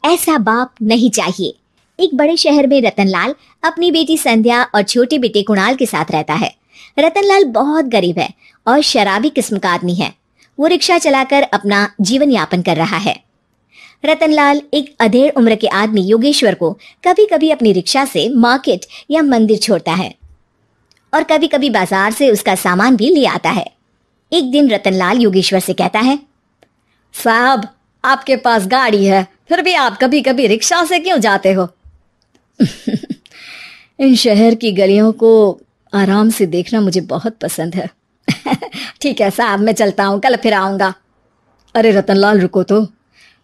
ऐसा बाप नहीं चाहिए। एक बड़े शहर में रतनलाल अपनी बेटी संध्या और छोटे बेटे कुणाल के साथ रहता है। रतनलाल बहुत गरीब है और शराबी किस्म का आदमी है। वो रिक्शा चलाकर अपना जीवन यापन कर रहा है। रतनलाल एक अधेड़ उम्र के आदमी योगेश्वर को कभी कभी अपनी रिक्शा से मार्केट या मंदिर छोड़ता है और कभी कभी बाजार से उसका सामान भी ले आता है। एक दिन रतनलाल योगेश्वर से कहता है, साहब आपके पास गाड़ी है, फिर भी आप कभी कभी रिक्शा से क्यों जाते हो? इन शहर की गलियों को आराम से देखना मुझे बहुत पसंद है। ठीक है साहब, मैं चलता हूँ, कल फिर आऊँगा। अरे रतनलाल रुको तो,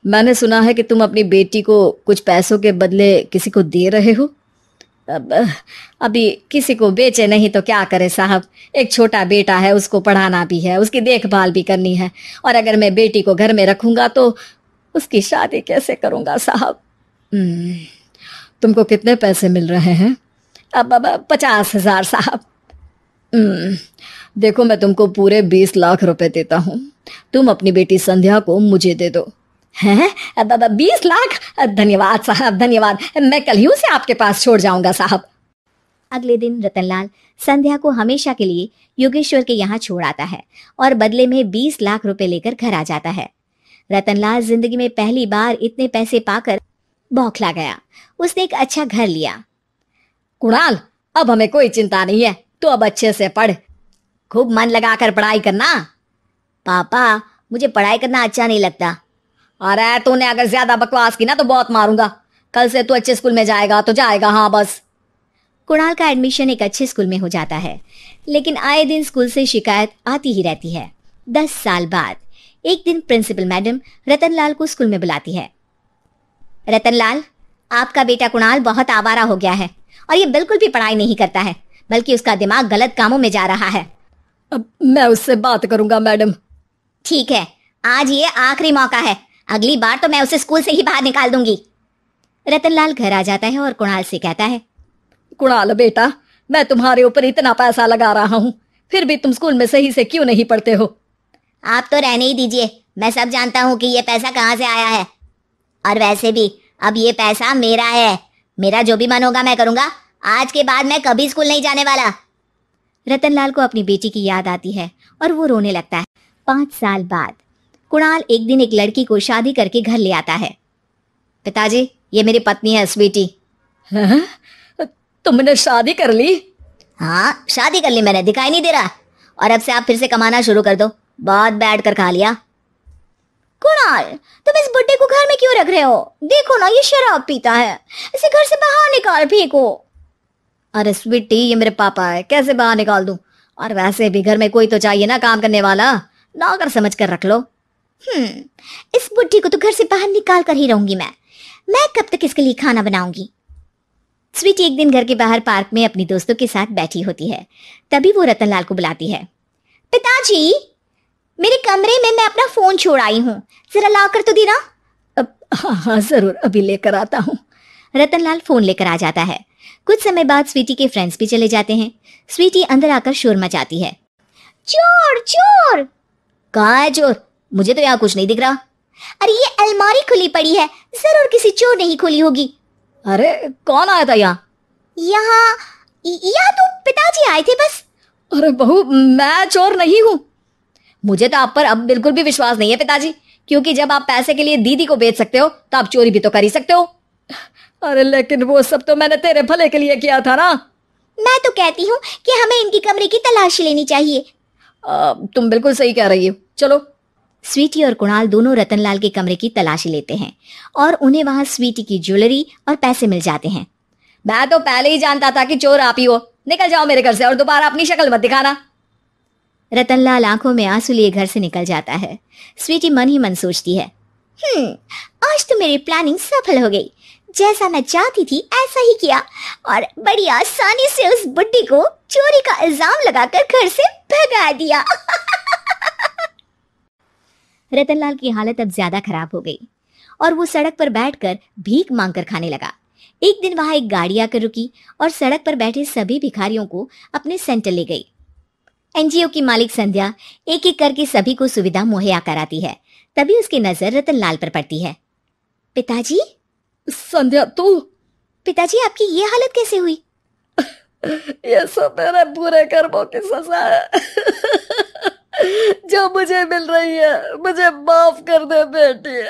मैंने सुना है कि तुम अपनी बेटी को कुछ पैसों के बदले किसी को दे रहे हो। अभी किसी को बेचे नहीं तो क्या करे साहब, एक छोटा बेटा है, उसको पढ़ाना भी है, उसकी देखभाल भी करनी है, और अगर मैं बेटी को घर में रखूंगा तो उसकी शादी कैसे करूंगा साहब। तुमको कितने पैसे मिल रहे हैं? अब 50,000 साहब। देखो मैं तुमको पूरे 20 लाख रुपए देता हूँ, तुम अपनी बेटी संध्या को मुझे दे दो। हैं? 20 लाख? धन्यवाद साहब, धन्यवाद, मैं कल ही उसे आपके पास छोड़ जाऊंगा साहब। अगले दिन रतनलाल संध्या को हमेशा के लिए योगेश्वर के यहाँ छोड़ आता है और बदले में 20 लाख रुपए लेकर घर आ जाता है। रतनलाल जिंदगी में पहली बार इतने पैसे पाकर बौखला गया। उसने एक अच्छा घर लिया। कुणाल, अब हमें कोई चिंता नहीं है, तू अब अच्छे से पढ़, खूब मन लगाकर पढ़ाई करना। पापा मुझे पढ़ाई करना अच्छा नहीं लगता। अरे तूने अगर ज्यादा बकवास की ना तो बहुत मारूंगा। कल से तू अच्छे स्कूल में जाएगा तो जाएगा, हाँ बस। कुणाल का एडमिशन एक अच्छे स्कूल में हो जाता है, लेकिन आए दिन स्कूल से शिकायत आती ही रहती है। 10 साल बाद एक दिन प्रिंसिपल मैडम रतनलाल को स्कूल में बुलाती है। रतनलाल, आपका बेटा कुणाल बहुत आवारा हो गया है और ये बिल्कुल भी पढ़ाई नहीं करता है, बल्कि उसका दिमाग गलत कामों में जा रहा है। अब मैं उससे बात करूंगा मैडम। ठीक है, आज ये आखिरी मौका है, अगली बार तो मैं उसे स्कूल से ही बाहर निकाल दूंगी। रतनलाल घर आ जाता है और कुणाल से कहता है, कुणाल बेटा, मैं तुम्हारे ऊपर इतना पैसा लगा रहा हूँ, फिर भी तुम स्कूल में सही से क्यों नहीं पढ़ते हो? आप तो रहने ही दीजिए, मैं सब जानता हूँ कि ये पैसा कहाँ से आया है, और वैसे भी अब ये पैसा मेरा है, मेरा जो भी मन होगा मैं करूंगा। आज के बाद मैं कभी स्कूल नहीं जाने वाला। रतनलाल को अपनी बेटी की याद आती है और वो रोने लगता है। 5 साल बाद कुणाल एक दिन एक लड़की को शादी करके घर ले आता है। पिताजी, ये मेरी पत्नी है स्वीटी। तुमने शादी कर ली? हाँ, शादी कर ली मैंने, दिखाई नहीं दे रहा? और अब से आप फिर से कमाना शुरू कर दो, बहुत बैठ कर खा लिया। कुणाल, तुम इस बुड्ढे को घर में क्यों रख रहे हो? देखो ना, ये शराब पीता है, इसे घर से बाहर निकाल फेंको। अरे स्वीटी, ये मेरे पापा है, कैसे बाहर निकाल दूं? और वैसे भी घर में कोई तो चाहिए ना काम करने वाला, नौकर समझ कर रख लो। इस बुड्ढी को तो घर से बाहर निकाल कर ही रहूंगी मैं कब तक इसके लिए खाना बनाऊंगी। स्वीटी एक दिन घर के बाहर पार्क में अपनी दोस्तों के साथ बैठी होती है। तभी वो रतनलाल को बुलाती है। पिताजी, मेरे कमरे में मैं अपना फोन छोड़ आई हूँ, जरा लाकर तो देना। हाँ जरूर, अभी लेकर आता हूँ। रतनलाल फोन लेकर आ जाता है। कुछ समय बाद स्वीटी के फ्रेंड्स भी चले जाते हैं। स्वीटी अंदर आकर शोर मचाती है, चोर चोर। कहाँ है चोर? मुझे तो यहाँ कुछ नहीं दिख रहा। अरे ये अलमारी खुली पड़ी है, जरूर किसी चोर ने ही खोली होगी। अरे कौन आया था यहाँ? यहाँ तो पिताजी आए थे बस। अरे बहू, मैं चोर नहीं हूँ। मुझे तो आप पर अब बिल्कुल भी विश्वास नहीं है पिताजी, क्योंकि जब आप पैसे के लिए दीदी को बेच सकते हो तो आप चोरी भी तो कर ही सकते हो। अरे लेकिन वो सब तो मैंने तेरे भले के लिए किया था ना। मैं तो कहती हूँ कि हमें इनकी कमरे की तलाशी लेनी चाहिए। तुम बिल्कुल सही कह रही हो, चलो। स्वीटी और कुणाल दोनों रतनलाल के कमरे की तलाशी लेते हैं और उन्हें वहां स्वीटी की ज्वेलरी और पैसे मिल जाते हैं। मैं तो पहले ही जानता था कि चोर आप ही हो, निकल जाओ मेरे घर से और दोबारा अपनी शक्ल मत दिखाना। रतनलाल आंखों में आंसू लिए घर से निकल जाता है। स्वीटी मन ही मन सोचती है, आज तो मेरी प्लानिंग सफल हो गई, जैसा मैं चाहती थी ऐसा ही किया और बड़ी आसानी से उस बुड्ढी को चोरी का इल्जाम लगाकर घर से भगा दिया। रतनलाल की हालत अब ज्यादा खराब हो गई और वो सड़क पर बैठकर भीख मांगकर खाने लगा। एक दिन वहां एक गाड़ी आकर रुकी और सड़क पर बैठे सभी भिखारियों को अपने सेंटर ले गई। एनजीओ की मालिक संध्या एक एक करके सभी को सुविधा मुहैया कराती है। तभी उसकी नजर रतनलाल पर पड़ती है। पिताजी, संध्या तू? पिताजी, आपकी ये हालत कैसे हुई? ये सब मेरे बुरे कर्मों की सजा है जो मुझे मिल रही है। मुझे माफ कर दे बेटी।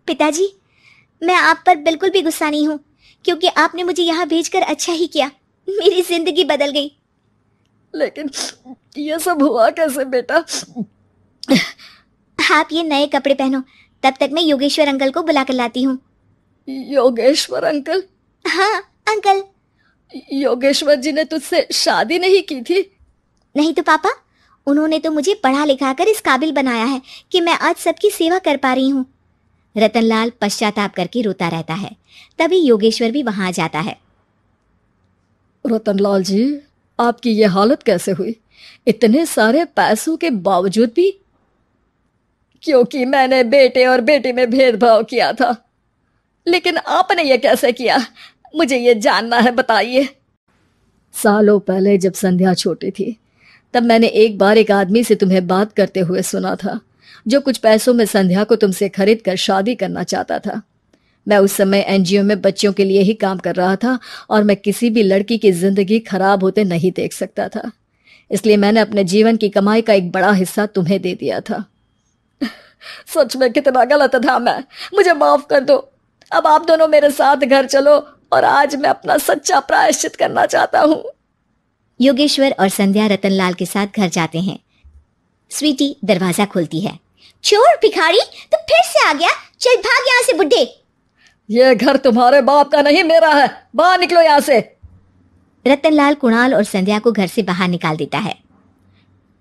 पिताजी, मैं आप पर बिल्कुल भी गुस्सा नहीं हूँ, क्योंकि आपने मुझे यहाँ भेजकर अच्छा ही किया। मेरी जिंदगी बदल गई। लेकिन ये सब हुआ कैसे बेटा? आप ये नए कपड़े पहनो, तब तक मैं योगेश्वर अंकल को बुला कर लाती हूँ। योगेश्वर अंकल? हाँ अंकल। योगेश्वर जी ने तुझसे शादी नहीं की थी? नहीं तो पापा, उन्होंने तो मुझे पढ़ा लिखा कर इस काबिल बनाया है कि मैं आज सबकी सेवा कर पा रही हूँ। रतनलाल पश्चाताप करके रोता रहता है। तभी योगेश्वर भी वहां आ जाता है। रतनलाल जी, आपकी ये हालत कैसे हुई इतने सारे पैसों के बावजूद भी? क्योंकि मैंने बेटे और बेटी में भेदभाव किया था। लेकिन आपने ये कैसे किया? मुझे ये जानना है, बताइए। सालों पहले जब संध्या छोटी थी, तब मैंने एक बार एक आदमी से तुम्हें बात करते हुए सुना था, जो कुछ पैसों में संध्या को तुमसे खरीद कर शादी करना चाहता था। मैं उस समय एनजीओ में बच्चों के लिए ही काम कर रहा था और मैं किसी भी लड़की की जिंदगी खराब होते नहीं देख सकता था। इसलिए मैंने अपने जीवन की कमाई का एक बड़ा हिस्सा तुम्हें दे दिया था। सच में कितना गलत था मैं। मुझे माफ कर दो। अब आप दोनों मेरे साथ घर चलो और आज मैं अपना सच्चा प्रायश्चित करना चाहता हूँ। योगेश्वर और संध्या रतनलाल के साथ घर जाते हैं। स्वीटी दरवाजा खोलती है। चोर भिखारी, तो फिर से आ गया? चल भाग यहाँ से बुड्ढे। ये घर तुम्हारे बाप का नहीं, मेरा है। बाहर निकलो यहाँ से। रतनलाल कुणाल और संध्या को घर से बाहर निकाल देता है।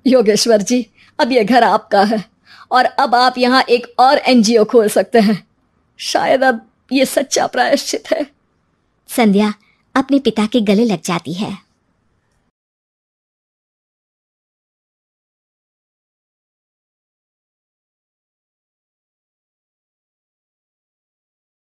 योगेश्वर जी, अब ये घर आपका है और अब आप यहाँ एक और एनजीओ खोल सकते हैं। शायद अब ये सच्चा प्रायश्चित है। संध्या अपने पिता के गले लग जाती है।